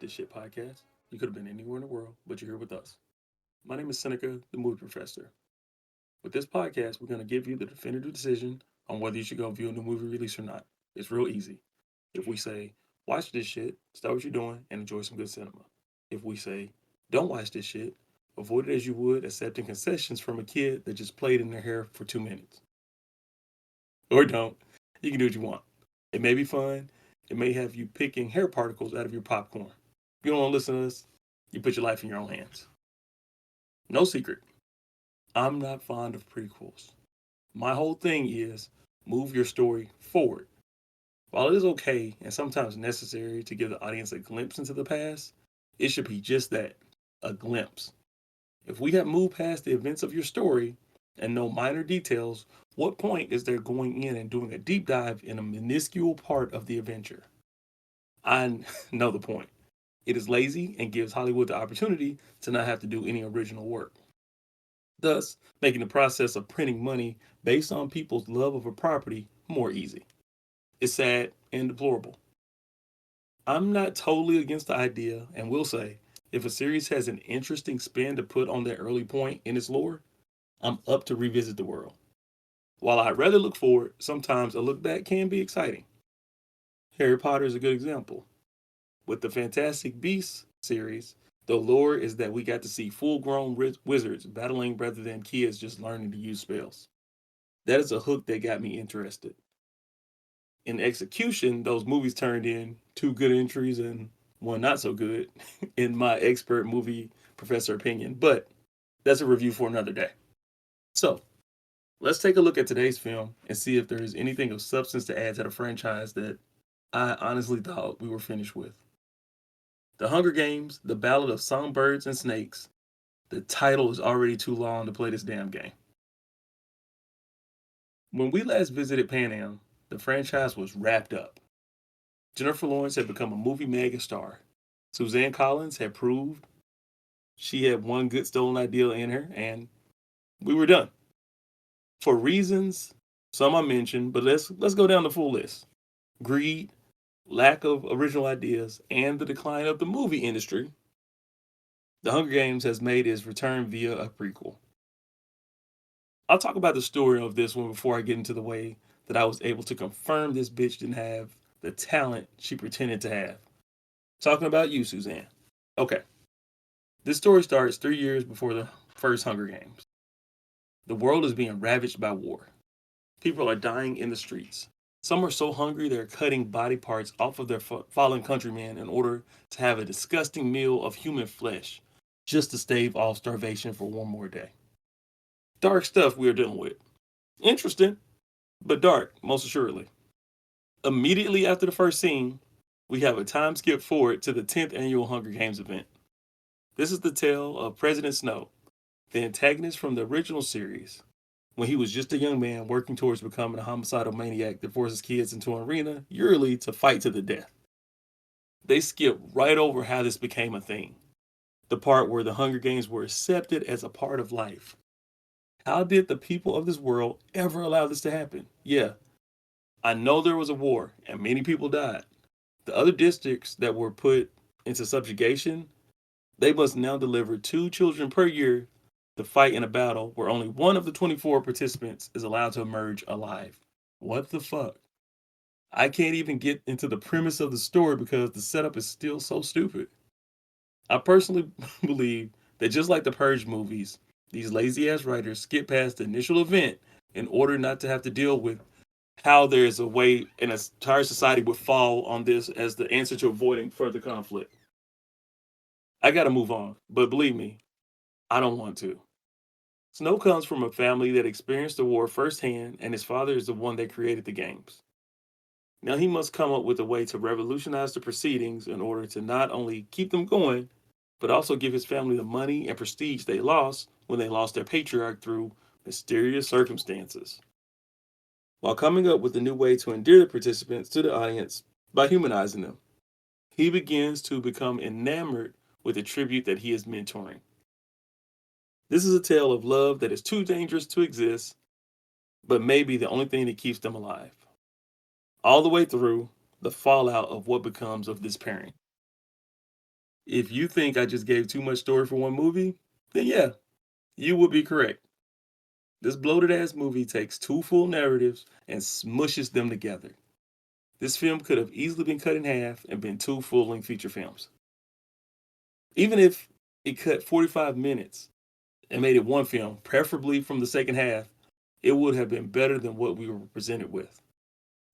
This Shit podcast. You could have been anywhere in the world, but you're here with us. My name is Seneca The Movie Professor. With this podcast, we're going to give you the definitive decision on whether you should go view a new movie release or not. It's real easy. If we say, watch this shit, stop what you're doing, and enjoy some good cinema. If we say, don't watch this shit, avoid it as you would accepting concessions from a kid that just played in their hair for 2 minutes. Or don't. You can do what you want. It may be fun. It may have you picking hair particles out of your popcorn. If you don't want to listen to us, you put your life in your own hands. No secret. I'm not fond of prequels. My whole thing is move your story forward. While it is okay and sometimes necessary to give the audience a glimpse into the past, it should be just that, a glimpse. If we have moved past the events of your story and know minor details, what point is there going in and doing a deep dive in a minuscule part of the adventure? I know the point. It is lazy and gives Hollywood the opportunity to not have to do any original work, thus making the process of printing money based on people's love of a property more easy. It's sad and deplorable. I'm not totally against the idea and will say if a series has an interesting spin to put on that early point in its lore, I'm up to revisit the world. While I'd rather look forward, sometimes a look back can be exciting. Harry Potter is a good example. With the Fantastic Beasts series, the lore is that we got to see full grown wizards battling rather than kids just learning to use spells. That is a hook that got me interested. In execution, those movies turned in two good entries and one not so good, in my expert movie professor opinion, but that's a review for another day. So, let's take a look at today's film and see if there is anything of substance to add to the franchise that I honestly thought we were finished with. The Hunger Games, The Ballad of Songbirds and Snakes. The title is already too long to play this damn game. When we last visited Pan Am, the franchise was wrapped up. Jennifer Lawrence had become a movie megastar. Suzanne Collins had proved she had one good stolen idea in her, and we were done. For reasons, some I mentioned, but let's go down the full list. Greed, lack of original ideas, and the decline of the movie industry, The Hunger Games has made its return via a prequel. I'll talk about the story of this one before I get into the way that I was able to confirm this bitch didn't have the talent she pretended to have. Talking about you, Suzanne. Okay, this story starts 3 years before the first Hunger Games. The world is being ravaged by war. People are dying in the streets. Some are so hungry they're cutting body parts off of their fallen countrymen in order to have a disgusting meal of human flesh just to stave off starvation for one more day. Dark stuff we're dealing with. Interesting, but dark, most assuredly. Immediately after the first scene, we have a time skip forward to the 10th annual Hunger Games event. This is the tale of President Snow, the antagonist from the original series, when he was just a young man working towards becoming a homicidal maniac that forces kids into an arena yearly to fight to the death. They skip right over how this became a thing, the part where the Hunger Games were accepted as a part of life. How did the people of this world ever allow this to happen? Yeah, I know there was a war and many people died. The other districts that were put into subjugation, they must now deliver 2 children per year to fight in a battle where only one of the 24 participants is allowed to emerge alive. What the fuck? I can't even get into the premise of the story because the setup is still so stupid. I personally believe that just like the Purge movies, these lazy ass writers skip past the initial event in order not to have to deal with how there is a way an entire society would fall on this as the answer to avoiding further conflict. I gotta move on, but believe me, I don't want to. Snow comes from a family that experienced the war firsthand, and his father is the one that created the games. Now he must come up with a way to revolutionize the proceedings in order to not only keep them going, but also give his family the money and prestige they lost when they lost their patriarch through mysterious circumstances, while coming up with a new way to endear the participants to the audience by humanizing them. He begins to become enamored with the tribute that he is mentoring. This is a tale of love that is too dangerous to exist, but maybe the only thing that keeps them alive. All the way through, the fallout of what becomes of this pairing. If you think I just gave too much story for one movie, then yeah, you would be correct. This bloated ass movie takes two full narratives and smushes them together. This film could have easily been cut in half and been two full length feature films. Even if it cut 45 minutes and made it one film, preferably from the second half, it would have been better than what we were presented with.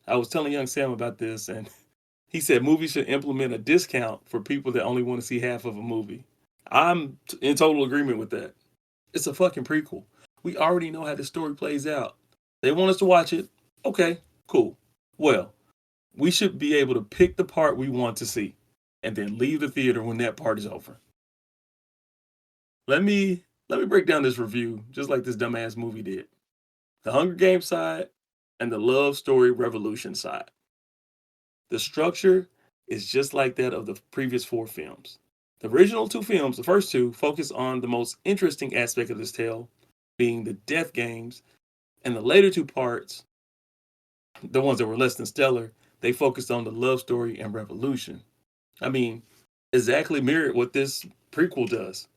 I was telling young Sam about this, and he said movies should implement a discount for people that only want to see half of a movie. I'm in total agreement with that. It's a fucking prequel. We already know how the story plays out. They want us to watch it. Okay, cool. Well, we should be able to pick the part we want to see and then leave the theater when that part is over. Let me break down this review just like this dumbass movie did. The Hunger Games side and the love story revolution side. The structure is just like that of the previous four films. The original two films, the first two, focus on the most interesting aspect of this tale, being the death games, and the later two parts, the ones that were less than stellar, they focused on the love story and revolution. I mean, exactly mirrored what this prequel does.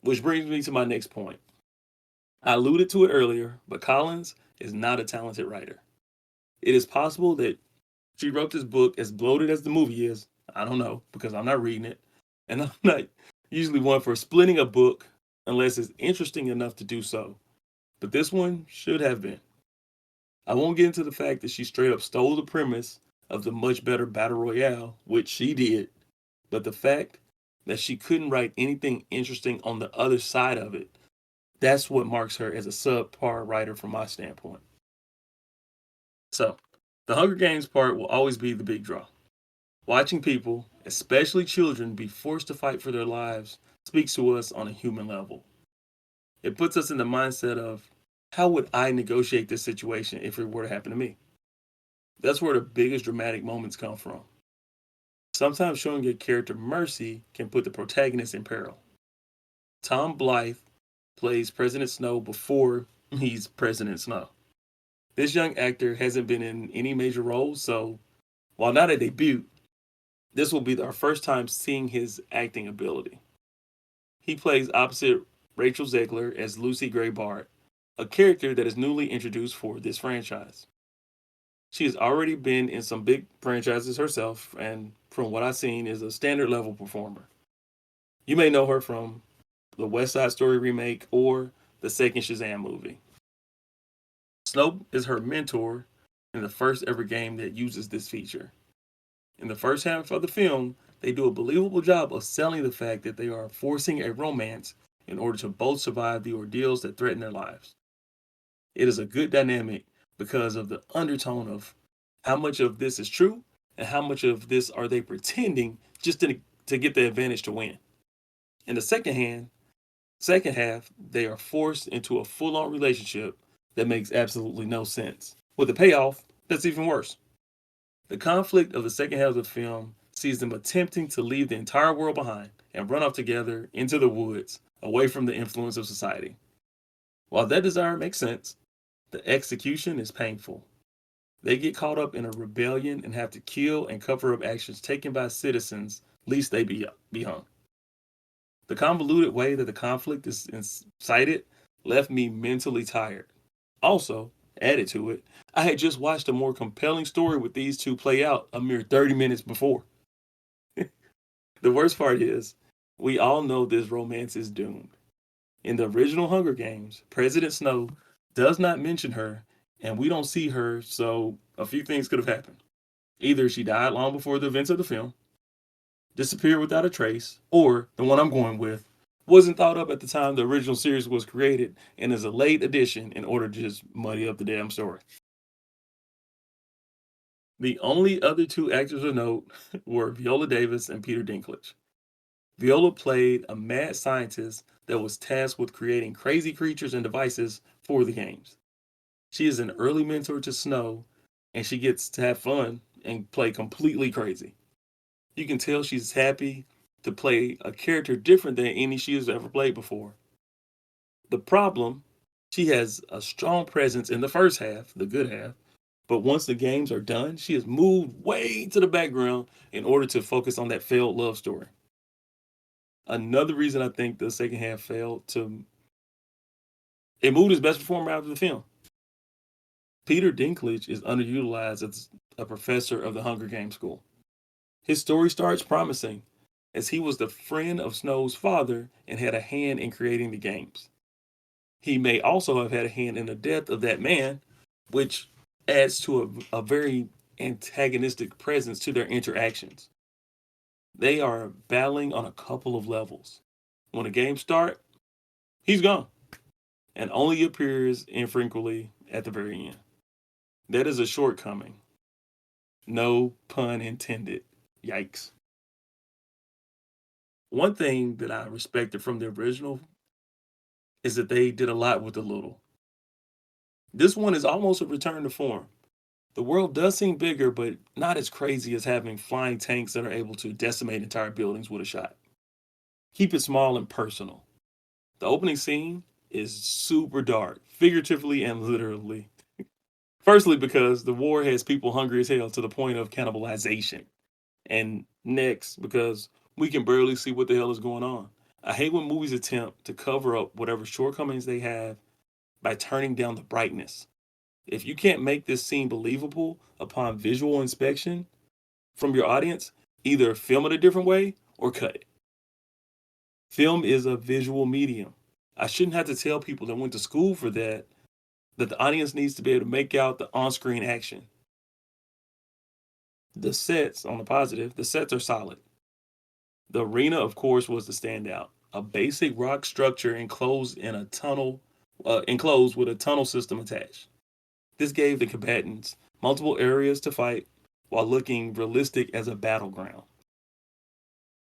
Which brings me to my next point. I alluded to it earlier, but Collins is not a talented writer. It is possible that she wrote this book as bloated as the movie is. I don't know because I'm not reading it. And I'm not usually one for splitting a book unless it's interesting enough to do so. But this one should have been. I won't get into the fact that she straight up stole the premise of the much better Battle Royale, which she did, but the fact that she couldn't write anything interesting on the other side of it, that's what marks her as a subpar writer from my standpoint. So, the Hunger Games part will always be the big draw. Watching people, especially children, be forced to fight for their lives speaks to us on a human level. It puts us in the mindset of how would I negotiate this situation if it were to happen to me? That's where the biggest dramatic moments come from. Sometimes showing a character mercy can put the protagonist in peril. Tom Blythe plays President Snow before he's President Snow. This young actor hasn't been in any major roles, so while not a debut, this will be our first time seeing his acting ability. He plays opposite Rachel Zegler as Lucy Gray Bart, a character that is newly introduced for this franchise. She has already been in some big franchises herself, and from what I've seen, is a standard level performer. You may know her from the West Side Story remake or the second Shazam movie. Snow is her mentor in the first ever game that uses this feature. In the first half of the film, they do a believable job of selling the fact that they are forcing a romance in order to both survive the ordeals that threaten their lives. It is a good dynamic because of the undertone of how much of this is true and how much of this are they pretending just to get the advantage to win. In the second half, they are forced into a full-on relationship that makes absolutely no sense. With a payoff, that's even worse. The conflict of the second half of the film sees them attempting to leave the entire world behind and run off together into the woods, away from the influence of society. While that desire makes sense, the execution is painful. They get caught up in a rebellion and have to kill and cover up actions taken by citizens, lest they be hung. The convoluted way that the conflict is incited left me mentally tired. Also, added to it, I had just watched a more compelling story with these two play out a mere 30 minutes before. The worst part is, we all know this romance is doomed. In the original Hunger Games, President Snow does not mention her, and we don't see her, so a few things could have happened. Either she died long before the events of the film, disappeared without a trace, or the one I'm going with wasn't thought up at the time the original series was created and is a late addition in order to just muddy up the damn story. The only other two actors of note were Viola Davis and Peter Dinklage. Viola played a mad scientist that was tasked with creating crazy creatures and devices for the games. She is an early mentor to Snow, and she gets to have fun and play completely crazy. You can tell she's happy to play a character different than any she has ever played before. The problem, she has a strong presence in the first half, the good half, but once the games are done, she is moved way to the background in order to focus on that failed love story. Another reason I think the second half failed to it moved his best performer out of the film. Peter Dinklage is underutilized as a professor of the Hunger Games school. His story starts promising, as he was the friend of Snow's father and had a hand in creating the games. He may also have had a hand in the death of that man, which adds to a very antagonistic presence to their interactions. They are battling on a couple of levels. When the games start, he's gone and only appears infrequently at the very end. That is a shortcoming. No pun intended. Yikes. One thing that I respected from the original is that they did a lot with the little. This one is almost a return to form. The world does seem bigger, but not as crazy as having flying tanks that are able to decimate entire buildings with a shot. Keep it small and personal. The opening scene is super dark, figuratively and literally. Firstly, because the war has people hungry as hell to the point of cannibalization. And next, because we can barely see what the hell is going on. I hate when movies attempt to cover up whatever shortcomings they have by turning down the brightness. If you can't make this scene believable upon visual inspection from your audience, either film it a different way or cut it. Film is a visual medium. I shouldn't have to tell people that went to school for that the audience needs to be able to make out the on screen action. The sets, on the positive, the sets are solid. The arena, of course, was the standout. A basic rock structure enclosed with a tunnel system attached. This gave the combatants multiple areas to fight while looking realistic as a battleground.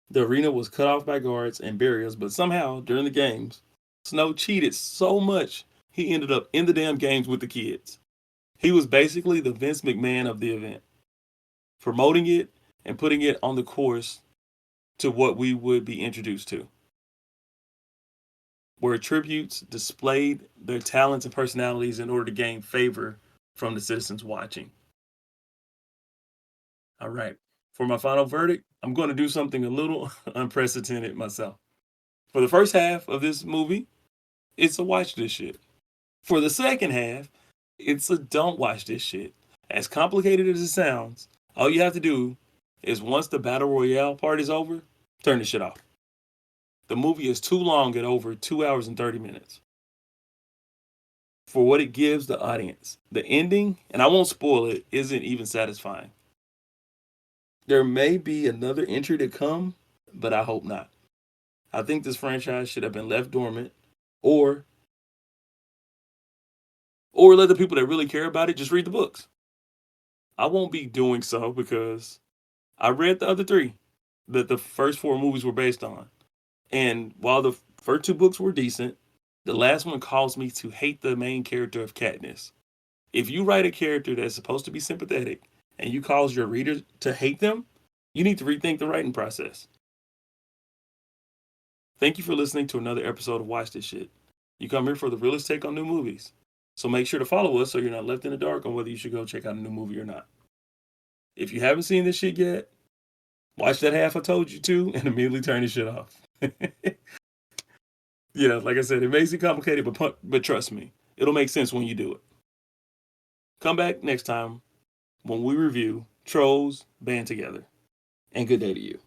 The arena was cut off by guards and barriers, but somehow, during the games, Snow cheated so much he ended up in the damn games with the kids. He was basically the Vince McMahon of the event, promoting it and putting it on the course to what we would be introduced to, where tributes displayed their talents and personalities in order to gain favor from the citizens watching. All right. For my final verdict, I'm going to do something a little unprecedented myself. For the first half of this movie, it's a watch this shit. For the second half, it's a don't watch this shit. As complicated as it sounds, all you have to do is once the battle royale part is over, turn the shit off. The movie is too long at over 2 hours and 30 minutes for what it gives the audience. The ending, and I won't spoil it, isn't even satisfying. There may be another entry to come, but I hope not. I think this franchise should have been left dormant or let the people that really care about it just read the books. I won't be doing so because I read the other three that the first four movies were based on. And while the first two books were decent, the last one caused me to hate the main character of Katniss. If you write a character that's supposed to be sympathetic and you cause your readers to hate them, you need to rethink the writing process. Thank you for listening to another episode of Watch This Shit. You come here for the realest take on new movies. So make sure to follow us so you're not left in the dark on whether you should go check out a new movie or not. If you haven't seen this shit yet, watch that half I told you to and immediately turn the shit off. Yeah, like I said, it may seem complicated, but trust me, it'll make sense when you do it. Come back next time when we review Trolls Band Together. And good day to you.